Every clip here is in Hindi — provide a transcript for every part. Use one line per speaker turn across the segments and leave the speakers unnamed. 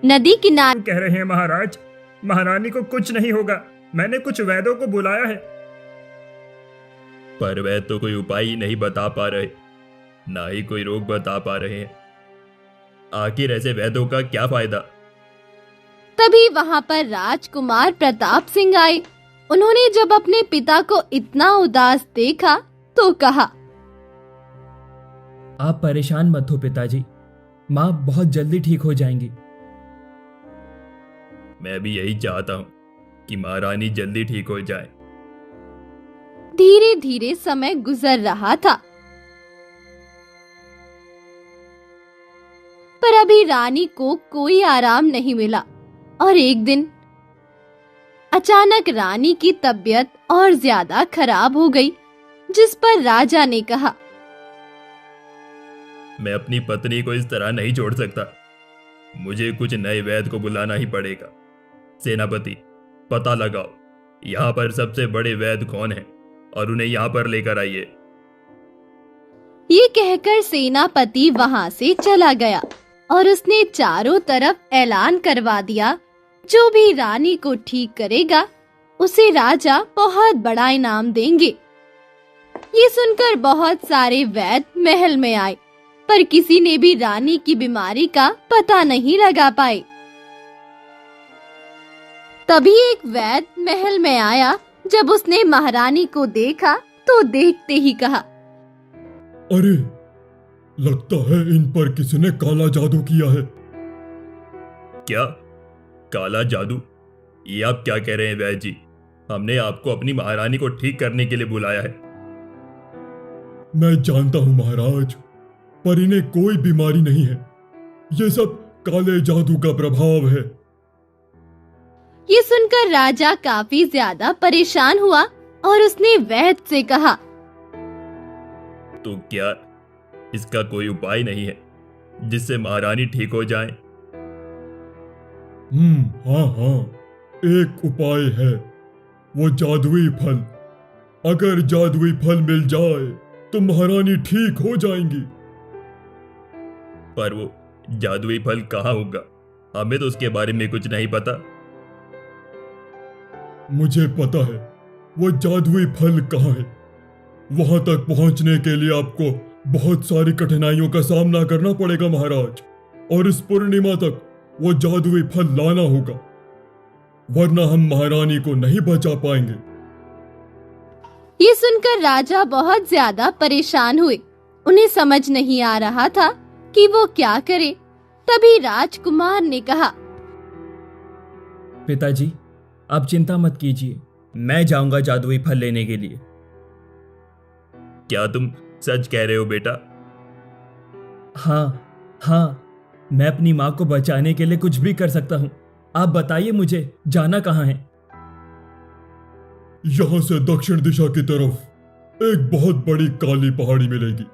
नदी किनारे
कह रहे हैं महाराज, महारानी को कुछ नहीं होगा। मैंने कुछ वैद्यों को बुलाया है।
पर वैद्य तो कोई उपाय ही नहीं बता पा रहे, ना ही कोई रोग बता पा रहे हैं। आखिर ऐसे वैद्यों का क्या फायदा।
तभी वहां पर राजकुमार प्रताप सिंह आए। उन्होंने जब अपने पिता को इतना उदास देखा तो कहा,
आप परेशान मत हो पिताजी, माँ बहुत जल्दी ठीक हो जाएंगी।
मैं भी यही चाहता हूँ कि महारानी जल्दी ठीक हो जाए।
धीरे धीरे समय गुजर रहा था, पर अभी रानी को कोई आराम नहीं मिला। और एक दिन अचानक रानी की तबीयत और ज्यादा खराब हो गई, जिस पर राजा ने कहा,
मैं अपनी पत्नी को इस तरह नहीं छोड़ सकता। मुझे कुछ नए वैद्य को बुलाना ही पड़ेगा। सेनापति, पता लगाओ यहाँ पर सबसे बड़े वैद्य कौन हैं और उन्हें यहाँ पर लेकर आइए।
ये कहकर सेनापति वहां से चला गया और उसने चारों तरफ ऐलान करवा दिया, जो भी रानी को ठीक करेगा उसे राजा बहुत बड़ा इनाम देंगे। ये सुनकर बहुत सारे वैद्य महल में आए, पर किसी ने भी रानी की बीमारी का पता नहीं लगा पाए। तभी एक वैद्य महल में आया। जब उसने महारानी को देखा तो देखते ही कहा,
अरे, लगता है इन पर किसी ने काला जादू किया है।
क्या काला जादू? ये आप क्या कह रहे हैं वैद्य जी? हमने आपको अपनी महारानी को ठीक करने के लिए बुलाया है।
मैं जानता हूं महाराज, पर इन्हें कोई बीमारी नहीं है। ये सब काले जादू का प्रभाव है।
ये सुनकर राजा काफी ज्यादा परेशान हुआ और उसने वैद्य से कहा,
तो क्या इसका कोई उपाय नहीं है जिससे महारानी ठीक हो जाए?
हाँ, एक उपाय है, वो जादुई फल। अगर जादुई फल मिल जाए तो महारानी ठीक हो जाएंगी।
पर वो जादुई फल कहाँ होगा? हमें तो उसके बारे में कुछ नहीं पता।
मुझे पता है वो जादुई फल कहाँ है। वहां तक पहुंचने के लिए आपको बहुत सारी कठिनाइयों का सामना करना पड़ेगा महाराज, और इस पूर्णिमा तक वो जादुई फल लाना होगा, वरना हम महारानी को नहीं बचा पाएंगे।
ये सुनकर राजा बहुत ज्यादा परेशान हुए। उन्हें समझ नहीं आ रहा था कि वो क्या करे। तभी राजकुमार ने कहा,
पिताजी, आप चिंता मत कीजिए, मैं जाऊंगा जादुई फल लेने के लिए।
क्या तुम सच कह रहे हो बेटा?
हाँ, मैं अपनी माँ को बचाने के लिए कुछ भी कर सकता हूँ। आप बताइए मुझे जाना कहाँ है?
यहां से दक्षिण दिशा की तरफ एक बहुत बड़ी काली पहाड़ी मिलेगी।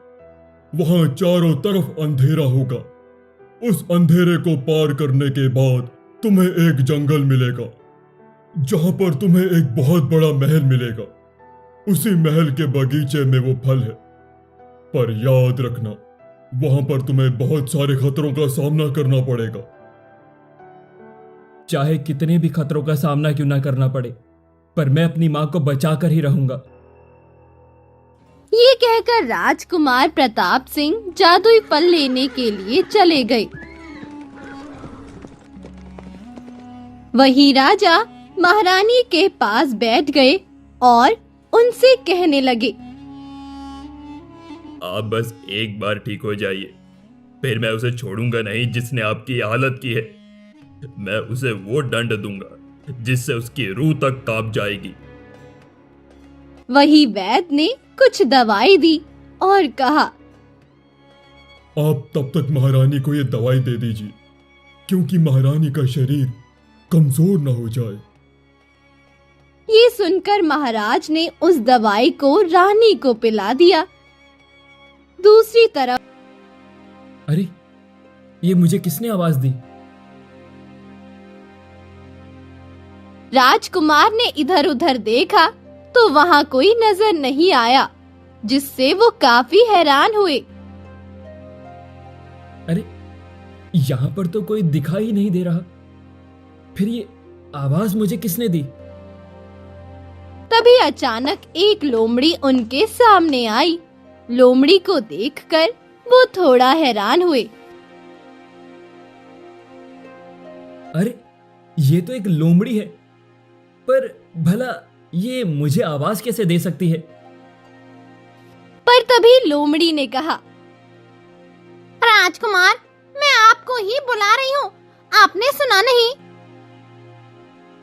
वहां चारों तरफ अंधेरा होगा। उस अंधेरे को पार करने के बाद तुम्हें एक जंगल मिलेगा, जहां पर तुम्हें एक बहुत बड़ा महल मिलेगा। उसी महल के बगीचे में वो फल है। पर याद रखना, वहां पर तुम्हें बहुत सारे खतरों का सामना करना पड़ेगा।
चाहे कितने भी खतरों का सामना क्यों ना करना पड़े, पर मैं अपनी माँ को बचा कर ही रहूंगा।
ये कहकर राजकुमार प्रताप सिंह जादुई फल लेने के लिए चले गए। वहीं राजा महारानी के पास बैठ गए और उनसे कहने लगे,
आप बस एक बार ठीक हो जाइए, फिर मैं उसे छोड़ूंगा नहीं जिसने आपकी हालत की है। मैं उसे वो दंड दूंगा जिससे उसकी रूह तक कांप जाएगी।
वही वैद्य ने कुछ दवाई दी और कहा,
आप तब तक महारानी को ये दवाई दे दीजिए, क्योंकि महारानी का शरीर कमजोर न हो जाए।
ये सुनकर महाराज ने उस दवाई को रानी को पिला दिया। दूसरी तरफ,
अरे, ये मुझे किसने आवाज दी?
राजकुमार ने इधर उधर देखा तो वहां कोई नजर नहीं आया, जिससे वो काफी हैरान हुए।
अरे, यहाँ पर तो कोई दिखाई ही नहीं दे रहा। फिर ये आवाज मुझे किसने दी?
तभी अचानक एक लोमड़ी उनके सामने आई। लोमड़ी को देखकर वो थोड़ा हैरान हुए।
अरे ये तो एक लोमड़ी है, पर भला ये मुझे आवाज कैसे दे सकती है?
पर तभी लोमड़ी ने कहा, राजकुमार, मैं आपको ही बुला रही हूँ, आपने सुना नहीं?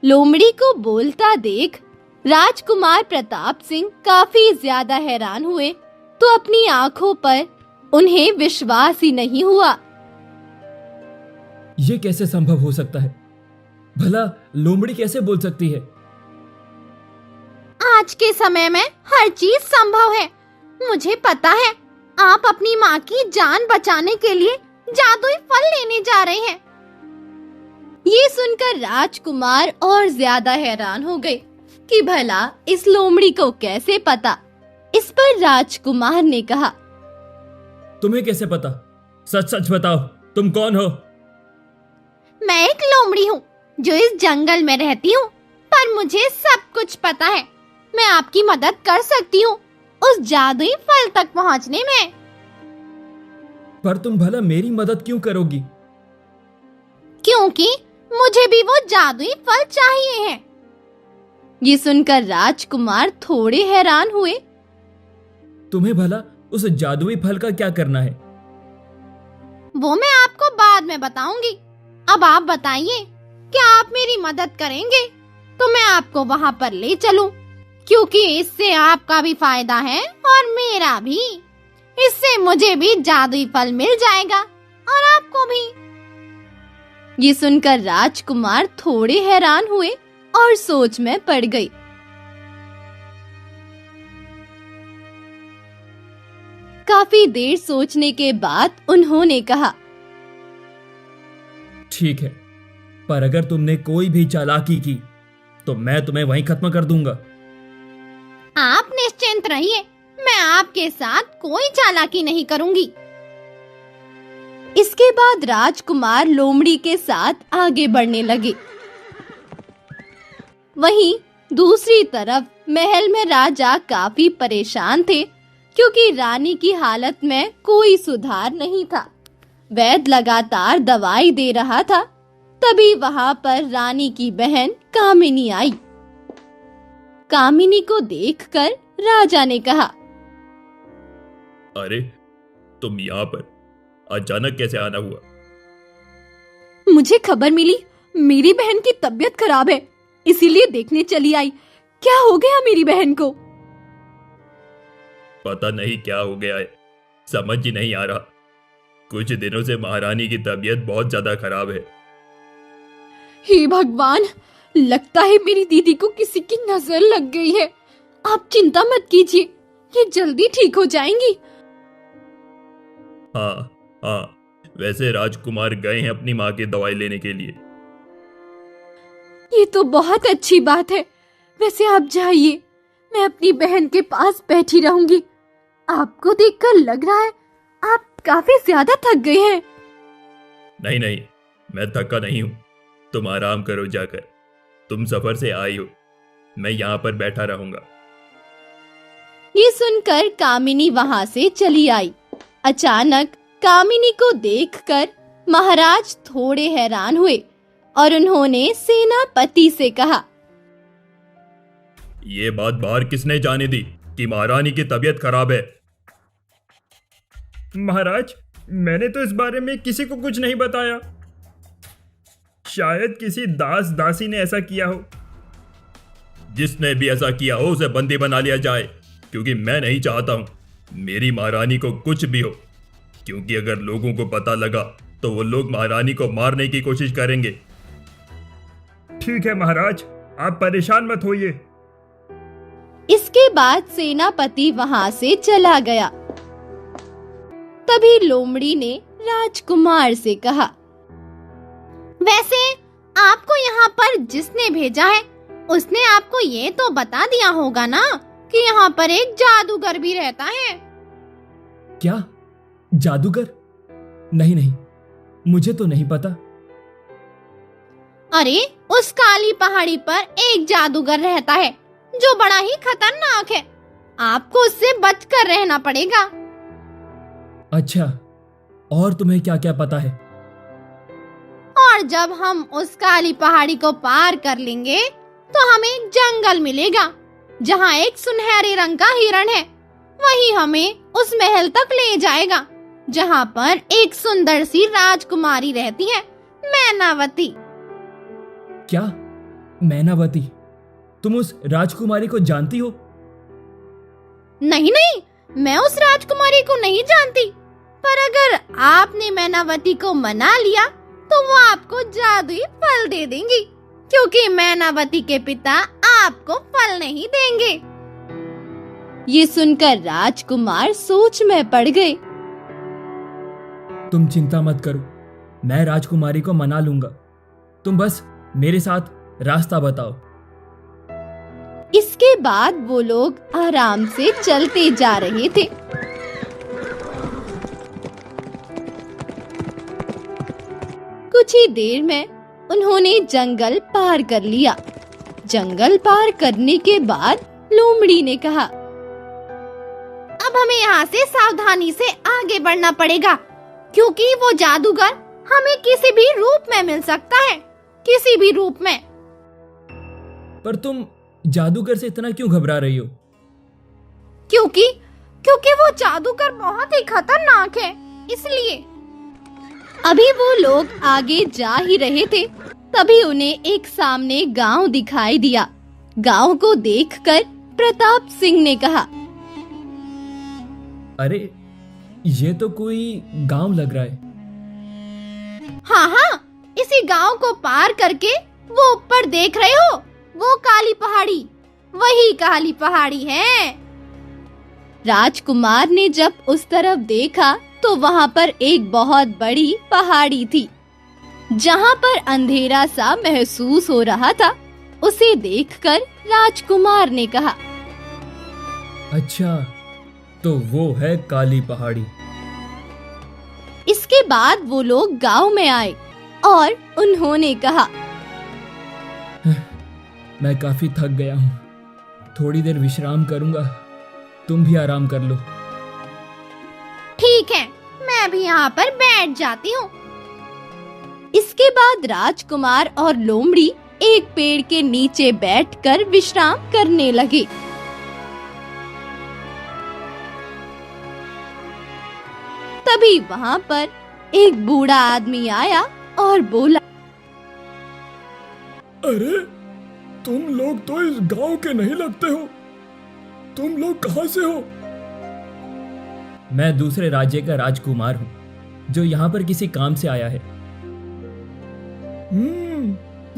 लोमड़ी को बोलता देख राजकुमार प्रताप सिंह काफी ज्यादा हैरान हुए, तो अपनी आंखों पर उन्हें विश्वास ही नहीं हुआ।
ये कैसे संभव हो सकता है? भला लोमड़ी कैसे बोल सकती है?
आज के समय में हर चीज संभव है। मुझे पता है, आप अपनी माँ की जान बचाने के लिए जादुई फल लेने जा रहे हैं। ये सुनकर राजकुमार और ज्यादा हैरान हो गए कि भला इस लोमड़ी को कैसे पता। इस पर राजकुमार ने कहा,
तुम्हें कैसे पता? सच सच बताओ, तुम कौन हो?
मैं एक लोमड़ी हूँ जो इस जंगल में रहती हूँ, पर मुझे सब कुछ पता है। मैं आपकी मदद कर सकती हूँ उस जादुई फल तक पहुँचने में।
पर तुम भला मेरी मदद क्यों करोगी?
क्योंकि मुझे भी वो जादुई फल चाहिए है। ये सुनकर राजकुमार थोड़े हैरान हुए।
तुम्हें भला उस जादुई फल का क्या करना है?
वो मैं आपको बाद में बताऊंगी। अब आप बताइए, क्या आप मेरी मदद करेंगे तो मैं आपको वहाँ पर ले चलूं, क्योंकि इससे आपका भी फायदा है और मेरा भी। इससे मुझे भी जादुई फल मिल जाएगा और आपको भी। ये सुनकर राजकुमार थोड़े हैरान हुए और सोच में पड़ गई। काफी देर सोचने के बाद उन्होंने कहा,
ठीक है, पर अगर तुमने कोई भी चालाकी की तो मैं तुम्हें वहीं खत्म कर दूंगा।
आप निश्चिंत रहिए, मैं आपके साथ कोई चालाकी नहीं करूंगी। इसके बाद राजकुमार लोमड़ी के साथ आगे बढ़ने लगे। वहीं दूसरी तरफ महल में राजा काफी परेशान थे, क्योंकि रानी की हालत में कोई सुधार नहीं था। वैद्य लगातार दवाई दे रहा था। तभी वहां पर रानी की बहन कामिनी आई। कामिनी को देखकर राजा ने कहा,
अरे तुम यहाँ पर अचानक कैसे आना हुआ?
मुझे खबर मिली मेरी बहन की तबीयत खराब है, इसीलिए देखने चली आई। क्या हो गया मेरी बहन को?
पता नहीं क्या हो गया है, समझ ही नहीं आ रहा। कुछ दिनों से महारानी की तबीयत बहुत ज्यादा खराब है।
हे भगवान, लगता है मेरी दीदी को किसी की नजर लग गई है। आप चिंता मत कीजिए, ये जल्दी ठीक हो जाएंगी।
हाँ हाँ, वैसे राजकुमार गए हैं अपनी माँ की दवाई लेने के लिए।
ये तो बहुत अच्छी बात है। वैसे आप जाइए, मैं अपनी बहन के पास बैठी रहूंगी। आपको देखकर लग रहा है आप काफी ज्यादा थक गए हैं।
नहीं नहीं, मैं थका नहीं हूँ। तुम आराम करो जाकर, तुम सफर से आई हो, मैं यहाँ पर बैठा रहूंगा।
ये सुनकर कामिनी वहां से चली आई। अचानक कामिनी को देखकर महाराज थोड़े हैरान हुए और उन्होंने सेनापति से कहा,
ये बात बाहर किसने जाने दी कि महारानी की तबीयत खराब है?
महाराज, मैंने तो इस बारे में किसी को कुछ नहीं बताया। शायद किसी दास दासी ने ऐसा किया हो।
जिसने भी ऐसा किया हो उसे बंदी बना लिया जाए, क्योंकि मैं नहीं चाहता हूं मेरी महारानी को कुछ भी हो। क्योंकि अगर लोगों को पता लगा तो वो लोग महारानी को मारने की कोशिश करेंगे।
ठीक है महाराज, आप परेशान मत होइए।
इसके बाद सेनापति वहां से चला गया। तभी लोमड़ी ने राजकुमार से कहा, वैसे आपको यहाँ पर जिसने भेजा है उसने आपको ये तो बता दिया होगा ना कि यहाँ पर एक जादूगर भी रहता है।
क्या? जादूगर? नहीं नहीं, मुझे तो नहीं पता।
अरे उस काली पहाड़ी पर एक जादूगर रहता है जो बड़ा ही खतरनाक है। आपको उससे बचकर रहना पड़ेगा।
अच्छा, और तुम्हें क्या क्या पता है?
और जब हम उस काली पहाड़ी को पार कर लेंगे तो हमें एक जंगल मिलेगा जहाँ एक सुनहरे रंग का हिरण है। वही हमें उस महल तक ले जाएगा जहाँ पर एक सुंदर सी राजकुमारी रहती है, मैनावती।
क्या? मैनावती? तुम उस राजकुमारी को जानती हो?
नहीं नहीं, मैं उस राजकुमारी को नहीं जानती, पर अगर आपने मैनावती को मना लिया तो वो आपको जादुई फल दे देंगी, क्योंकि मैनावती के पिता आपको फल नहीं देंगे। ये सुनकर राजकुमार सोच में पड़ गए।
तुम चिंता मत करो, मैं राजकुमारी को मना लूंगा। तुम बस मेरे साथ रास्ता बताओ।
इसके बाद वो लोग आराम से चलते जा रहे थे। कुछ ही देर में उन्होंने जंगल पार कर लिया। जंगल पार करने के बाद लोमड़ी ने कहा, अब हमें यहाँ से सावधानी से आगे बढ़ना पड़ेगा, क्योंकि वो जादूगर हमें किसी भी रूप में मिल सकता है, किसी भी रूप में।
पर तुम जादूगर से इतना क्यों घबरा रही हो?
क्योंकि वो जादूगर बहुत ही खतरनाक है, इसलिए। अभी वो लोग आगे जा ही रहे थे, तभी उन्हें एक सामने गांव दिखाई दिया। गांव को देखकर प्रताप सिंह ने कहा,
अरे ये तो कोई गांव लग रहा है।
हाँ, इसी गांव को पार करके वो ऊपर देख रहे हो, वो काली पहाड़ी, वही काली पहाड़ी है। राजकुमार ने जब उस तरफ देखा तो वहाँ पर एक बहुत बड़ी पहाड़ी थी, जहाँ पर अंधेरा सा महसूस हो रहा था। उसे देखकर राजकुमार ने कहा,
अच्छा, तो वो है काली पहाड़ी।
इसके बाद वो लोग गांव में आए और उन्होंने कहा,
मैं काफी थक गया हूँ, थोड़ी देर विश्राम करूंगा, तुम भी आराम कर लो।
ठीक है, मैं भी यहाँ पर बैठ जाती हूँ। इसके बाद राजकुमार और लोमड़ी एक पेड़ के नीचे बैठकर विश्राम करने लगे। तभी वहाँ पर एक बूढ़ा आदमी आया और बोला,
अरे तुम लोग तो इस गांव के नहीं लगते हो, तुम लोग कहाँ से हो?
मैं दूसरे राज्य का राजकुमार हूँ, जो यहाँ पर किसी काम से आया है।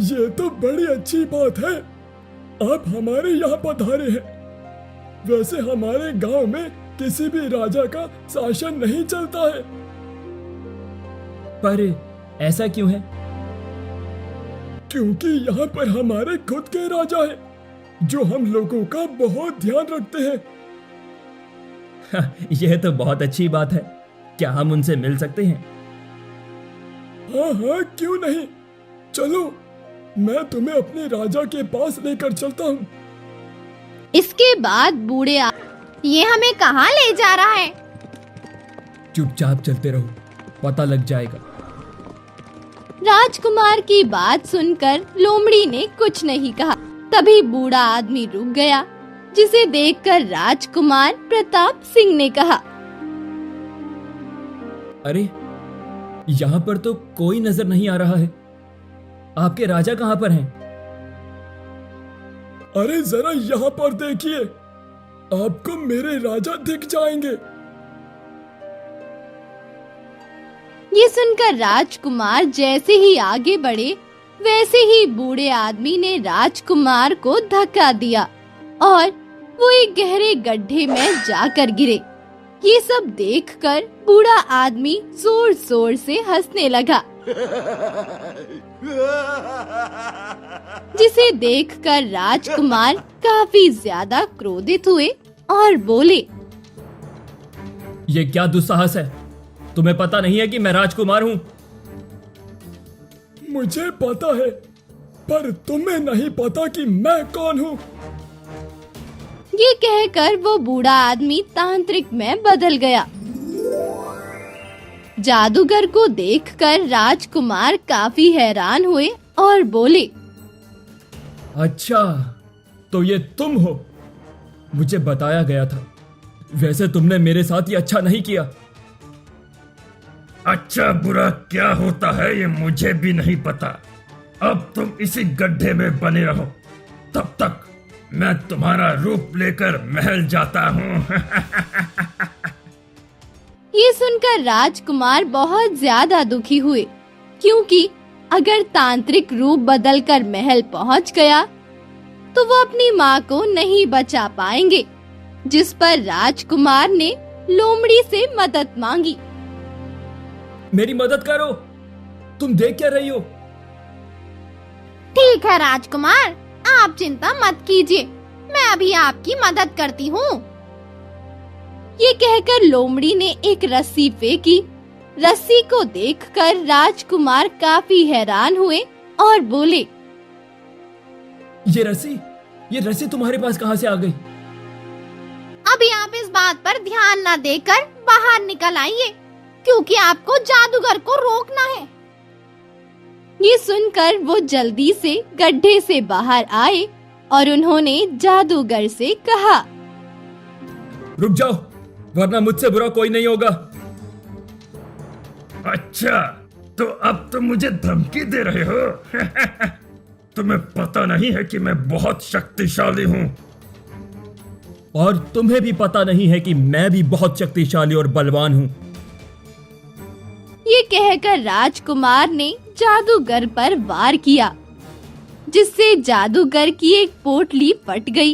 ये तो बड़ी अच्छी बात है, आप हमारे यहाँ पधारे हैं। वैसे हमारे गांव में किसी भी राजा का शासन नहीं चलता है।
पर ऐसा क्यों है?
क्योंकि यहाँ पर हमारे खुद के राजा हैं, जो हम लोगों का बहुत ध्यान रखते हैं।
यह तो बहुत अच्छी बात है। क्या हम उनसे मिल सकते हैं?
हाँ, क्यों नहीं। चलो, मैं तुम्हें अपने राजा के पास लेकर चलता हूँ।
इसके बाद बूढ़े ये हमें कहाँ ले जा रहा है?
चुपचाप चलते रहो, पता लग जाएगा।
राजकुमार की बात सुनकर लोमड़ी ने कुछ नहीं कहा। तभी बूढ़ा आदमी रुक गया, जिसे देखकर राजकुमार प्रताप सिंह ने कहा,
अरे यहाँ पर तो कोई नजर नहीं आ रहा है। आपके राजा कहाँ पर हैं?
अरे जरा यहाँ पर देखिए, आपको मेरे राजा दिख जाएंगे।
ये सुनकर राजकुमार जैसे ही आगे बढ़े, वैसे ही बूढ़े आदमी ने राजकुमार को धक्का दिया और वो एक गहरे गड्ढे में जाकर गिरे। ये सब देखकर बूढ़ा आदमी जोर जोर से हंसने लगा, जिसे देखकर राजकुमार काफी ज्यादा क्रोधित हुए और बोले,
ये क्या दुस्साहस है? तुम्हें पता नहीं है कि मैं राजकुमार हूँ?
मुझे पता है, पर तुम्हें नहीं पता कि मैं कौन हूँ।
ये कहकर वो बूढ़ा आदमी तांत्रिक में बदल गया। जादूगर को देखकर राजकुमार काफी हैरान हुए और बोले,
अच्छा, तो ये तुम हो। मुझे बताया गया था। वैसे तुमने मेरे साथ ये अच्छा नहीं किया।
अच्छा बुरा क्या होता है ये मुझे भी नहीं पता। अब तुम इसी गड्ढे में बने रहो, तब तक मैं तुम्हारा रूप लेकर महल जाता हूँ।
ये सुनकर राजकुमार बहुत ज्यादा दुखी हुए, क्योंकि अगर तांत्रिक रूप बदलकर महल पहुंच गया तो वो अपनी माँ को नहीं बचा पाएंगे, जिस पर राजकुमार ने लोमड़ी से मदद मांगी।
मेरी मदद करो, तुम देख क्या रही हो?
ठीक है राजकुमार, आप चिंता मत कीजिए, मैं अभी आपकी मदद करती हूँ। ये कहकर लोमड़ी ने एक रस्सी फेंकी। रस्सी को देखकर राजकुमार काफी हैरान हुए और बोले,
ये रस्सी तुम्हारे पास कहाँ से आ गई?
अभी आप इस बात पर ध्यान न देकर बाहर निकल आइए, क्योंकि आपको जादूगर को रोकना है। ये सुनकर वो जल्दी से गड्ढे से बाहर आए और उन्होंने जादूगर से कहा,
रुक जाओ, वरना मुझसे बुरा कोई नहीं होगा।
अच्छा, तो अब तुम मुझे धमकी दे रहे हो? तुम्हें पता नहीं है कि मैं बहुत शक्तिशाली हूँ।
और तुम्हें भी पता नहीं है कि मैं भी बहुत शक्तिशाली और बलवान हूँ।
ये कहकर राजकुमार ने जादूगर पर वार किया, जिससे जादूगर की एक पोटली फट गई,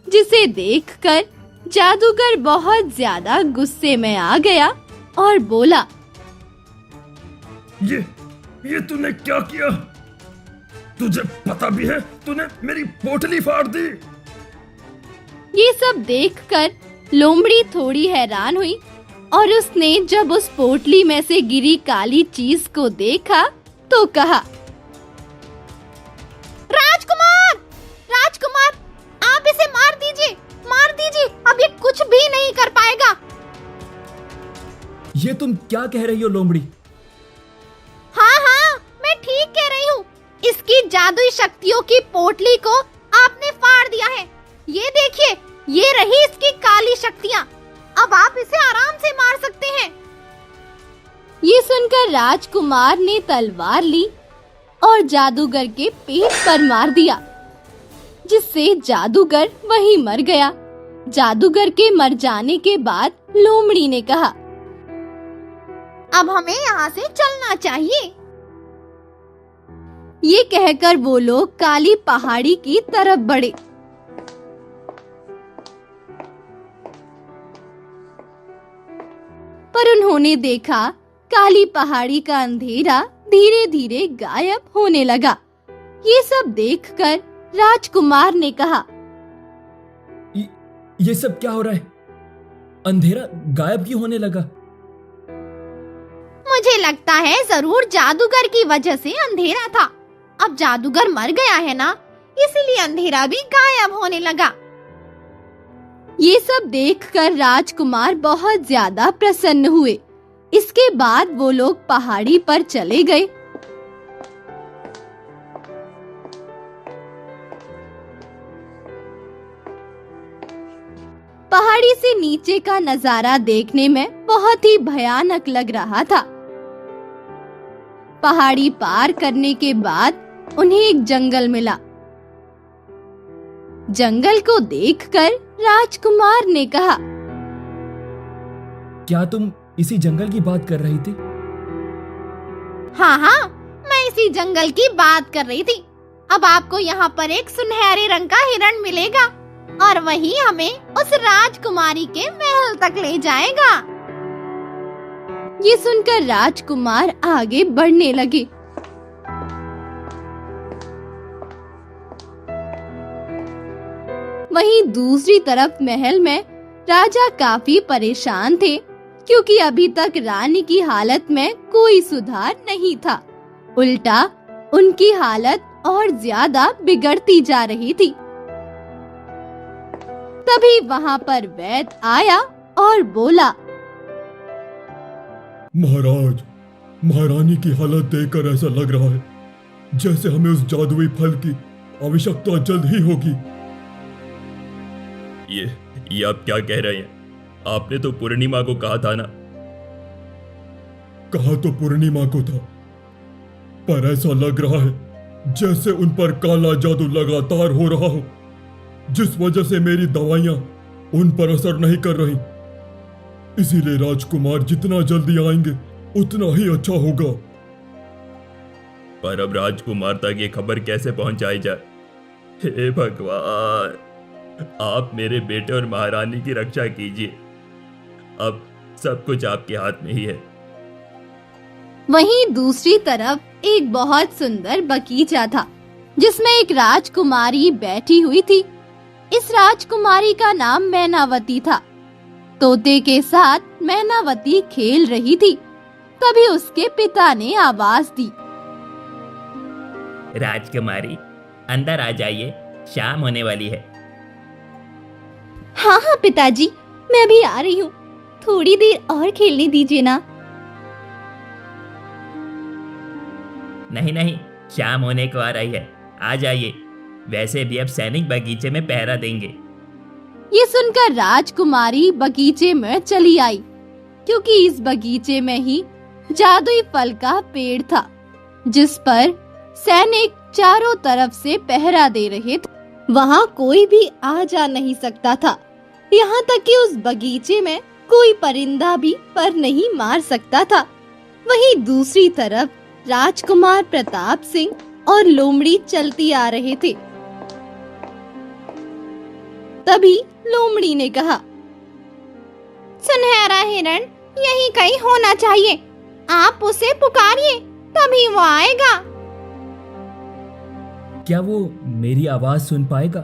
जिसे देखकर जादूगर बहुत ज्यादा गुस्से में आ गया और बोला,
ये तूने क्या किया? तुझे पता भी है तूने मेरी पोटली फाड़ दी।
ये सब देखकर लोमड़ी थोड़ी हैरान हुई और उसने जब उस पोटली में से गिरी काली चीज को देखा तो कहा, राजकुमार, राजकुमार, आप इसे मार दीजिए, अब ये कुछ भी नहीं कर पाएगा।
ये तुम क्या कह रही हो लोमड़ी?
हाँ, मैं ठीक कह रही हूँ। इसकी जादुई शक्तियों की पोटली को आपने फाड़ दिया है। ये देखिए, ये रही इसकी काली शक्तियाँ। अब आप इसे आराम से मार सकते हैं। ये सुनकर राजकुमार ने तलवार ली और जादूगर के पेट पर मार दिया, जिससे जादूगर वहीं मर गया। जादूगर के मर जाने के बाद लोमड़ी ने कहा, अब हमें यहाँ से चलना चाहिए। ये कहकर वो लोग काली पहाड़ी की तरफ बढ़े। पर उन्होंने देखा काली पहाड़ी का अंधेरा धीरे धीरे गायब होने लगा। ये सब देखकर राजकुमार ने कहा,
ये सब क्या हो रहा है? अंधेरा गायब क्यों होने लगा?
मुझे लगता है जरूर जादूगर की वजह से अंधेरा था। अब जादूगर मर गया है ना, इसलिए अंधेरा भी गायब होने लगा। ये सब देखकर राजकुमार बहुत ज्यादा प्रसन्न हुए। इसके बाद वो लोग पहाड़ी पर चले गए। पहाड़ी से नीचे का नजारा देखने में बहुत ही भयानक लग रहा था। पहाड़ी पार करने के बाद उन्हें एक जंगल मिला। जंगल को देखकर राजकुमार ने कहा,
क्या तुम इसी जंगल की बात कर रही थी?
हाँ, मैं इसी जंगल की बात कर रही थी। अब आपको यहाँ पर एक सुनहरे रंग का हिरण मिलेगा और वही हमें उस राजकुमारी के महल तक ले जाएगा। ये सुनकर राजकुमार आगे बढ़ने लगे। वहीं दूसरी तरफ महल में राजा काफी परेशान थे, क्योंकि अभी तक रानी की हालत में कोई सुधार नहीं था। उल्टा उनकी हालत और ज्यादा बिगड़ती जा रही थी। तभी वहां पर वैद्य आया और बोला,
महाराज, महारानी की हालत देखकर ऐसा लग रहा है जैसे हमें उस जादुई फल की आवश्यकता जल्द ही होगी।
ये आप क्या कह रहे हैं? आपने तो पूर्णिमा को कहा था ना।
कहा तो पूर्णिमा को था, पर ऐसा लग रहा है जैसे उन पर काला जादू लगातार हो रहा हो, जिस वजह से मेरी दवाइयां उन पर असर नहीं कर रही। इसीलिए राजकुमार जितना जल्दी आएंगे उतना ही अच्छा होगा।
पर अब राजकुमार तक ये खबर कैसे पहुंचाई जाए? हे भगवान, आप मेरे बेटे और महारानी की रक्षा कीजिए। अब सब कुछ आपके हाथ में ही है।
वहीं दूसरी तरफ एक बहुत सुंदर बगीचा था जिसमें एक राजकुमारी बैठी हुई थी। इस राजकुमारी का नाम मैनावती था। तोते के साथ मैनावती खेल रही थी। तभी उसके पिता ने आवाज दी,
राजकुमारी, अंदर आ जाइए, शाम होने वाली है।
हाँ हाँ पिताजी, मैं भी आ रही हूँ। थोड़ी देर और खेलने दीजिए ना।
नहीं नहीं, शाम होने को आ रही है, आ जाइए। वैसे भी अब सैनिक बगीचे में पहरा देंगे।
ये सुनकर राजकुमारी बगीचे में चली आई, क्योंकि इस बगीचे में ही जादुई फल का पेड़ था जिस पर सैनिक चारों तरफ से पहरा दे रहे थे। वहाँ कोई भी आ जा नहीं सकता था। यहाँ तक कि उस बगीचे में कोई परिंदा भी पर नहीं मार सकता था। वहीं दूसरी तरफ राजकुमार प्रताप सिंह और लोमड़ी चलती आ रहे थे। तभी लोमड़ी ने कहा, सुनहरा हिरण यहीं कहीं होना चाहिए। आप उसे पुकारिए, तभी वो आएगा।
क्या वो मेरी आवाज सुन पाएगा?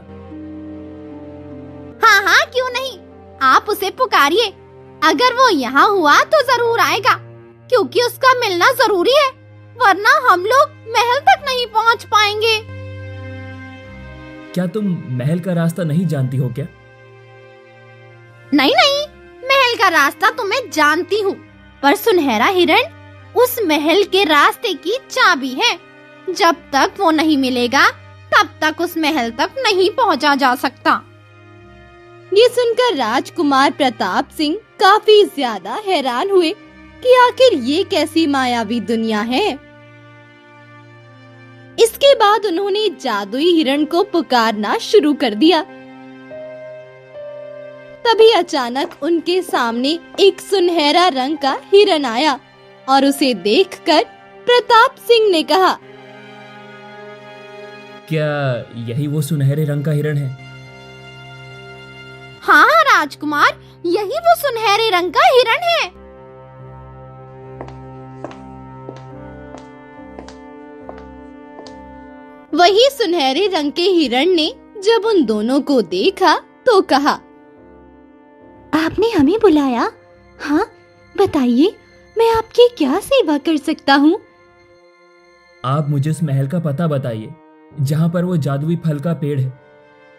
हाँ हाँ, क्यों नहीं, आप उसे पुकारिए। अगर वो यहाँ हुआ तो जरूर आएगा, क्योंकि उसका मिलना जरूरी है, वरना हम लोग महल तक नहीं पहुँच पाएंगे।
क्या तुम महल का रास्ता नहीं जानती हो क्या?
नहीं नहीं, महल का रास्ता तो मैं जानती हूँ, पर सुनहरा हिरण उस महल के रास्ते की चाबी है। जब तक वो नहीं मिलेगा तब तक उस महल तक नहीं पहुँचा जा सकता। ये सुनकर राजकुमार प्रताप सिंह काफी ज्यादा हैरान हुए कि आखिर ये कैसी मायावी दुनिया है। इसके बाद उन्होंने जादुई हिरण को पुकारना शुरू कर दिया। तभी अचानक उनके सामने एक सुनहरा रंग का हिरण आया और उसे देखकर प्रताप सिंह ने कहा,
क्या यही वो सुनहरे रंग का हिरण है?
हाँ राजकुमार, यही वो सुनहरे रंग का हिरण है। वही सुनहरे रंग के हिरण ने जब उन दोनों को देखा तो कहा, आपने हमें बुलाया? हाँ बताइए, मैं आपकी क्या सेवा कर सकता हूँ?
आप मुझे उस महल का पता बताइए जहाँ पर वो जादुई फल का पेड़ है,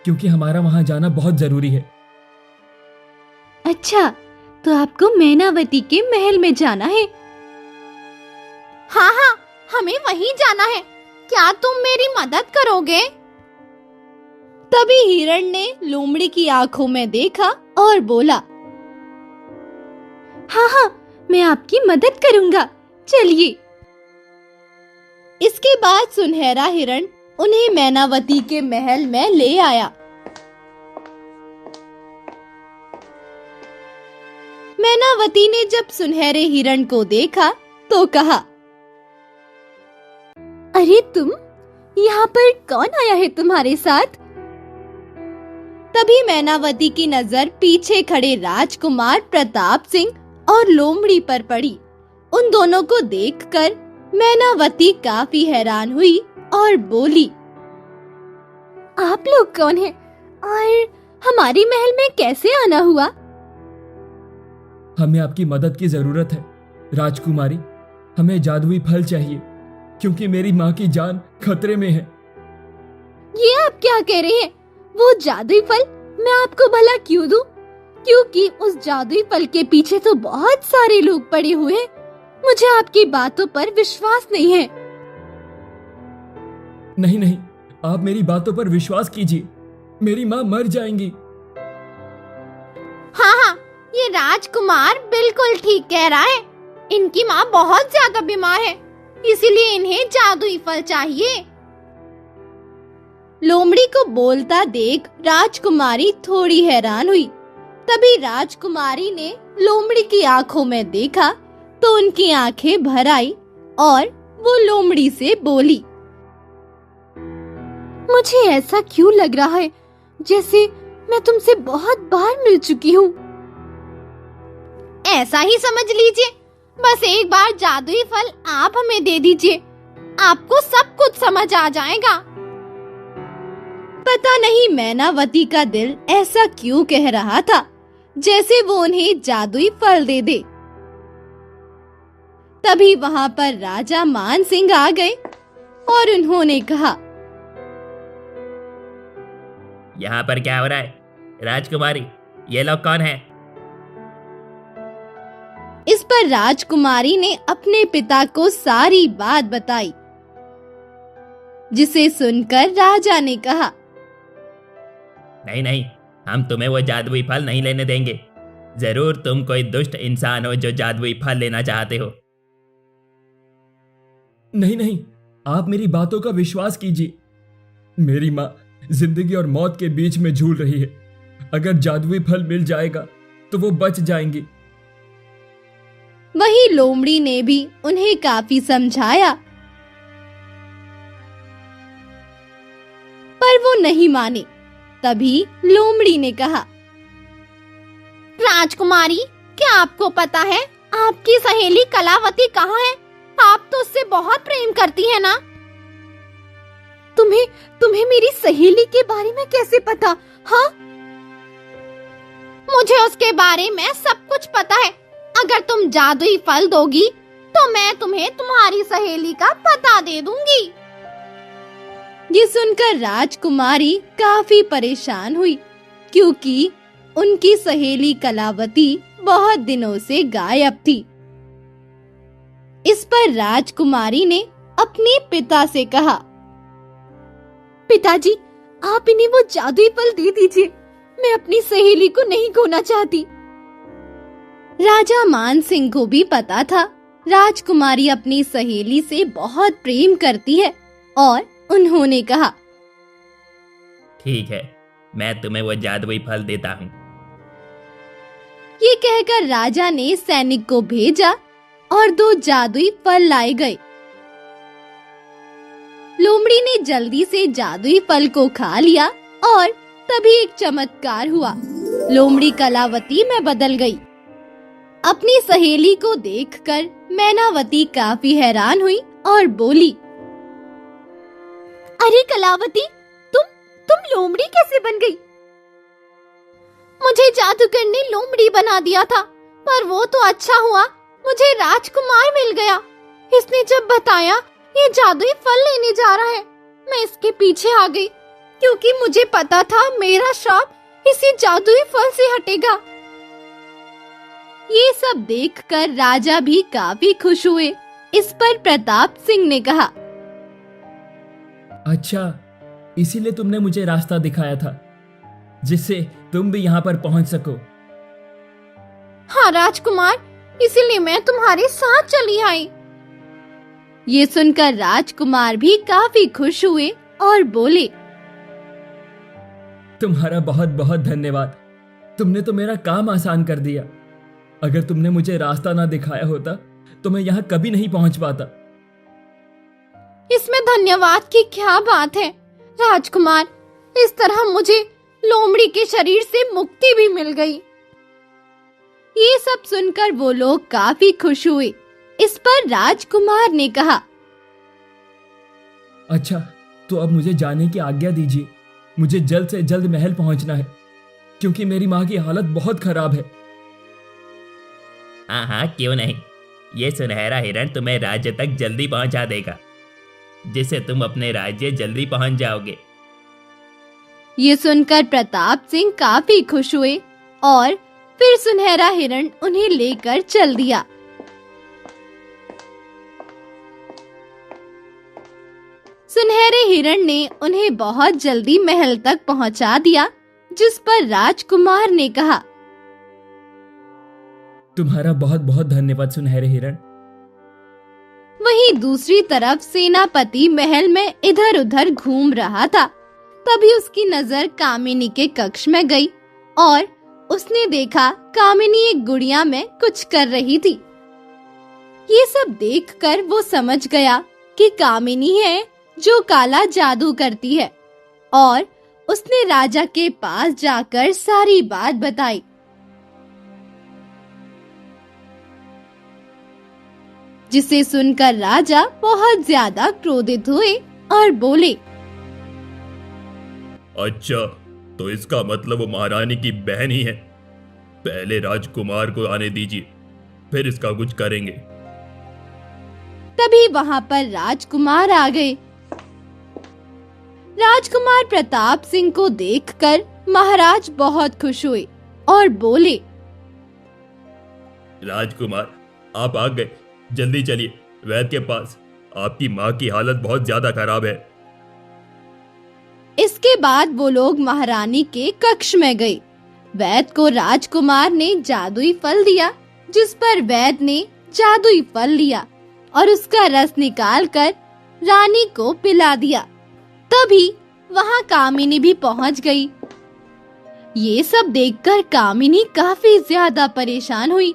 क्योंकि हमारा वहाँ जाना बहुत जरूरी है।
अच्छा, तो आपको मैनावती के महल में जाना है? हाँ हाँ, हमें वहीं जाना है। क्या तुम मेरी मदद करोगे? तभी हिरण ने लोमड़ी की आंखों में देखा और बोला, हाँ हाँ, मैं आपकी मदद करूंगा, चलिए। इसके बाद सुनहरा हिरण उन्हें मैनावती के महल में ले आया। मैनावती ने जब सुनहरे हिरण को देखा तो कहा, अरे तुम, यहाँ पर कौन आया है तुम्हारे साथ? तभी मैनावती की नजर पीछे खड़े राजकुमार प्रताप सिंह और लोमड़ी पर पड़ी। उन दोनों को देखकर मैनावती काफी हैरान हुई और बोली, आप लोग कौन हैं और हमारी महल में कैसे आना हुआ?
हमें आपकी मदद की जरूरत है राजकुमारी। हमें जादुई फल चाहिए क्योंकि मेरी माँ की जान खतरे में है।
ये आप क्या कह रहे हैं? वो जादुई फल मैं आपको भला क्यों दूं? क्योंकि उस जादुई फल के पीछे तो बहुत सारे लोग पड़े हुए हैं। मुझे आपकी बातों पर विश्वास नहीं है।
नहीं नहीं, आप मेरी बातों पर विश्वास कीजिए, मेरी माँ मर जाएंगी।
हाँ हाँ, ये राजकुमार बिल्कुल ठीक कह रहा है। इनकी माँ बहुत ज्यादा बीमार है, इसीलिए इन्हें जादुई फल चाहिए। लोमड़ी को बोलता देख राजकुमारी थोड़ी हैरान हुई। तभी राजकुमारी ने लोमड़ी की आंखों में देखा तो उनकी आंखें भर आई और वो लोमड़ी से बोली, मुझे ऐसा क्यों लग रहा है जैसे मैं तुमसे बहुत बार मिल चुकी हूँ। ऐसा ही समझ लीजिए, बस एक बार जादुई फल आप हमें दे दीजिए, आपको सब कुछ समझ आ जाएगा। पता नहीं मैनावती का दिल ऐसा क्यों कह रहा था जैसे वो उन्हें जादुई फल दे दे। तभी वहां पर राजा मान सिंह आ गए और उन्होंने कहा,
यहाँ पर क्या हो रहा है? राजकुमारी, ये लोग कौन है?
इस पर राजकुमारी ने अपने पिता को सारी बात बताई, जिसे सुनकर राजा ने कहा,
नहीं नहीं, हम तुम्हें वो जादुई फल नहीं लेने देंगे। जरूर तुम कोई दुष्ट इंसान हो जो जादुई फल लेना चाहते हो।
नहीं नहीं, आप मेरी बातों का विश्वास कीजिए। मेरी माँ जिंदगी और मौत के बीच में झूल रही है। अगर जादुई फल मिल जाएगा तो वो बच जाएंगी।
वही लोमड़ी ने भी उन्हें काफी समझाया, पर वो नहीं माने। तभी लोमड़ी ने कहा, राजकुमारी, क्या आपको पता है आपकी सहेली कलावती कहाँ है? आप तो उससे बहुत प्रेम करती है ना? तुम्हें मेरी सहेली के बारे में कैसे पता? हाँ, मुझे उसके बारे में सब कुछ पता है। अगर तुम जादुई फल दोगी तो मैं तुम्हें तुम्हारी सहेली का पता दे दूंगी। ये सुनकर राजकुमारी काफी परेशान हुई, क्योंकि उनकी सहेली कलावती बहुत दिनों से गायब थी। इस पर राजकुमारी ने अपने पिता से कहा, पिताजी, आप इन्हें वो जादुई फल दे दीजिए। मैं अपनी सहेली को नहीं खोना चाहती। राजा मान सिंह को भी पता था राजकुमारी अपनी सहेली से बहुत प्रेम करती है और उन्होंने कहा,
ठीक है, मैं तुम्हें वो जादुई फल देता हूँ।
ये कहकर राजा ने सैनिक को भेजा और 2 जादुई फल लाए गए। लोमड़ी ने जल्दी से जादुई फल को खा लिया और तभी एक चमत्कार हुआ। लोमड़ी कलावती में बदल गई। अपनी सहेली को देखकर मैनावती काफी हैरान हुई और बोली, अरे कलावती, तुम लोमड़ी कैसे बन गई? मुझे जादूगर ने लोमड़ी बना दिया था, पर वो तो अच्छा हुआ मुझे राजकुमार मिल गया। इसने जब बताया ये जादुई फल लेने जा रहा है, मैं इसके पीछे आ गई, क्योंकि मुझे पता था मेरा श्राप इसी जादुई फल से हटेगा। ये सब देखकर राजा भी काफी खुश हुए। इस पर प्रताप सिंह ने कहा,
अच्छा, इसीलिए तुमने मुझे रास्ता दिखाया था, जिससे तुम भी यहाँ पर पहुँच सको।
हाँ राजकुमार, इसीलिए मैं तुम्हारे साथ चली आई। ये सुनकर राजकुमार भी काफी खुश हुए और बोले,
तुम्हारा बहुत बहुत धन्यवाद। तुमने तो मेरा काम आसान कर दिया। अगर तुमने मुझे रास्ता ना दिखाया होता तो मैं यहाँ कभी नहीं पहुँच पाता।
इसमें धन्यवाद की क्या बात है राजकुमार, इस तरह मुझे लोमड़ी के शरीर से मुक्ति भी मिल गई। ये सब सुनकर वो लोग काफी खुश हुए। इस पर राजकुमार ने कहा,
अच्छा, तो अब मुझे जाने की आज्ञा दीजिए। मुझे जल्द से जल्द महल पहुंचना है, क्योंकि मेरी माँ की हालत बहुत खराब है।
हाँ हाँ, क्यों नहीं। ये सुनहरा हिरण तुम्हें राज्य तक जल्दी पहुंचा देगा। जिससे तुम अपने राज्य जल्दी पहुंच जाओगे।
ये सुनकर प्रताप सिंह काफी खुश हुए और फिर सुनहरा हिरण उन्हें लेकर चल दिया। सुनहरे हिरण ने उन्हें बहुत जल्दी महल तक पहुंचा दिया, जिस पर राजकुमार ने कहा,
तुम्हारा बहुत बहुत धन्यवाद सुनहरे हिरण।
वहीं दूसरी तरफ सेनापति महल में इधर उधर घूम रहा था। तभी उसकी नजर कामिनी के कक्ष में गई और उसने देखा कामिनी एक गुड़िया में कुछ कर रही थी। ये सब देखकर वो समझ गया कि कामिनी है जो काला जादू करती है और उसने राजा के पास जाकर सारी बात बताई। जिसे सुनकर राजा बहुत ज्यादा क्रोधित हुए और बोले,
अच्छा, तो इसका मतलब वो महारानी की बहन ही है। पहले राजकुमार को आने दीजिए, फिर इसका कुछ करेंगे।
तभी वहां पर राजकुमार आ गए। राजकुमार प्रताप सिंह को देखकर महाराज बहुत खुश हुए और बोले,
राजकुमार, आप आ गए। जल्दी चलिए वैद्य के पास। आपकी माँ की हालत बहुत ज्यादा खराब है।
इसके बाद वो लोग महारानी के कक्ष में गए। वैद्य को राजकुमार ने जादुई फल दिया, जिस पर वैद्य ने जादुई फल लिया और उसका रस निकालकर रानी को पिला दिया। तभी वहां कामिनी भी पहुंच गई। ये सब देखकर कामिनी काफी ज्यादा परेशान हुई।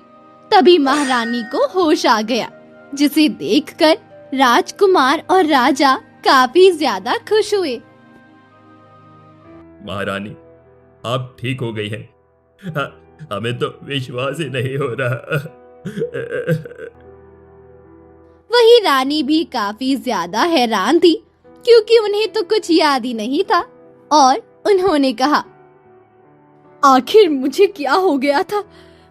तभी महारानी को होश आ गया, जिसे देखकर राजकुमार और राजा काफी ज्यादा खुश हुए।
महारानी, आप ठीक हो गई हैं। हमें तो विश्वास ही नहीं हो रहा।
वही रानी भी काफी ज्यादा हैरान थी, क्योंकि उन्हें तो कुछ याद ही नहीं था और उन्होंने कहा,
आखिर मुझे क्या हो गया था?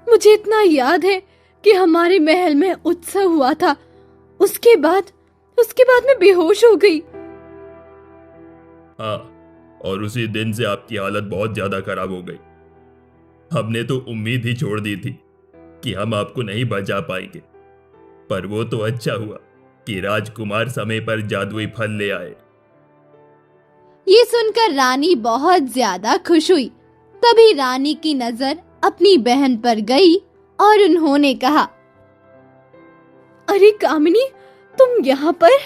मुझे इतना याद है कि हमारे महल में उत्सव हुआ था। उसके बाद मैं बेहोश हो गई।
हाँ, और उसी दिन से आपकी हालत बहुत ज्यादा खराब हो गई। हमने तो उम्मीद ही छोड़ दी थी कि हम आपको नहीं बचा पाएंगे, पर वो तो अच्छा हुआ कि राजकुमार समय पर जादुई फल ले आए।
ये सुनकर रानी बहुत ज्यादा खुश हुई। तभी रानी की नजर अपनी बहन पर गई और उन्होंने कहा,
अरे कामिनी, तुम यहाँ पर?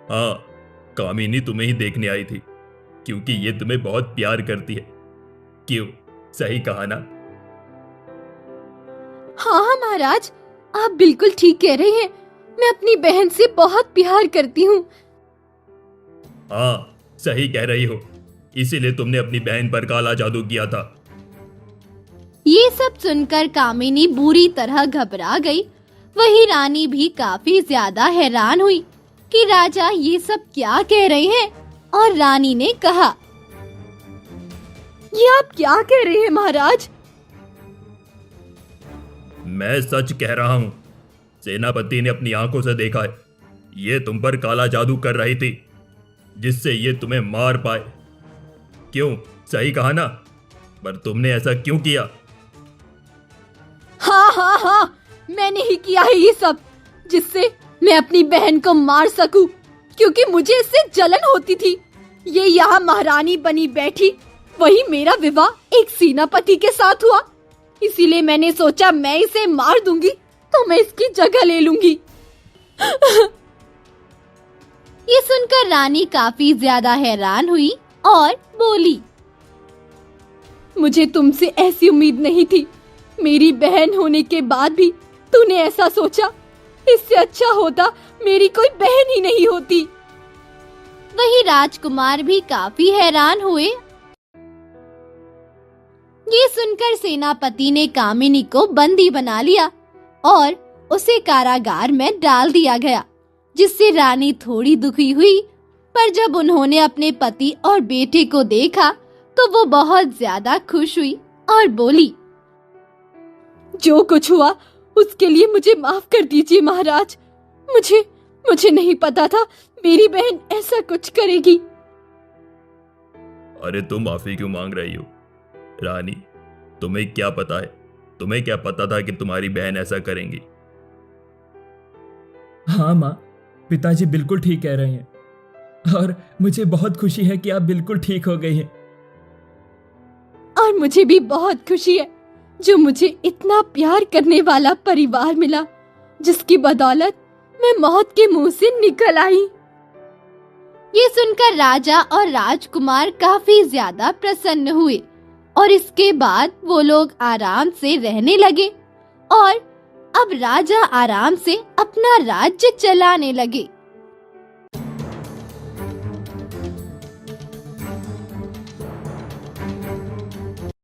हाँ, कामिनी तुम्हें ही देखने आई थी, क्योंकि ये तुम्हें बहुत प्यार करती है। क्यों, सही कहा ना?
हाँ महाराज, आप बिल्कुल ठीक कह रहे हैं। मैं अपनी बहन से बहुत प्यार करती हूँ।
हाँ, सही कह रही हो। इसीलिए तुमने अपनी बहन पर काला जादू किया था।
ये सब सुनकर कामिनी बुरी तरह घबरा गई। वही रानी भी काफी ज्यादा हैरान हुई कि राजा ये सब क्या कह रहे हैं, और रानी ने कहा,
ये आप क्या कह रहे हैं महाराज?
मैं सच कह रहा हूं। सेनापति ने अपनी आंखों से देखा है। ये तुम पर काला जादू कर रही थी, जिससे ये तुम्हें मार पाए। क्यों, सही कहा ना? पर तुमने ऐसा क्यों किया?
हाँ, मैंने ही किया है ये सब, जिससे मैं अपनी बहन को मार सकूं, क्योंकि मुझे इससे जलन होती थी। ये यहाँ महारानी बनी बैठी, वही मेरा विवाह एक सेनापति के साथ हुआ। इसीलिए मैंने सोचा मैं इसे मार दूंगी तो मैं इसकी जगह ले लूंगी।
ये सुनकर रानी काफी ज्यादा हैरान हुई और बोली,
मुझे तुमसे ऐसी उम्मीद नहीं थी। मेरी बहन होने के बाद भी तूने ऐसा सोचा। इससे अच्छा होता मेरी कोई बहन ही नहीं होती।
वही राजकुमार भी काफी हैरान हुए। ये सुनकर सेनापति ने कामिनी को बंदी बना लिया और उसे कारागार में डाल दिया गया, जिससे रानी थोड़ी दुखी हुई। पर जब उन्होंने अपने पति और बेटे को देखा तो वो बहुत ज्यादा खुश हुई और बोली, जो
कुछ हुआ उसके लिए मुझे माफ कर दीजिए महाराज। मुझे नहीं पता था मेरी बहन ऐसा कुछ करेगी।
अरे तुम माफी क्यों मांग रही हो रानी? तुम्हें क्या पता है? तुम्हें क्या पता था कि तुम्हारी बहन ऐसा करेंगी?
हाँ माँ, पिताजी बिल्कुल ठीक कह रहे हैं और मुझे बहुत खुशी है कि आप बिल्कुल ठीक हो गई हैं।
और मुझे भी बहुत खुशी है जो मुझे इतना प्यार करने वाला परिवार मिला, जिसकी बदौलत मैं मौत के मुंह से निकल आई।
ये सुनकर राजा और राजकुमार काफी ज्यादा प्रसन्न हुए और इसके बाद वो लोग आराम से रहने लगे और अब राजा आराम से अपना राज्य चलाने लगे।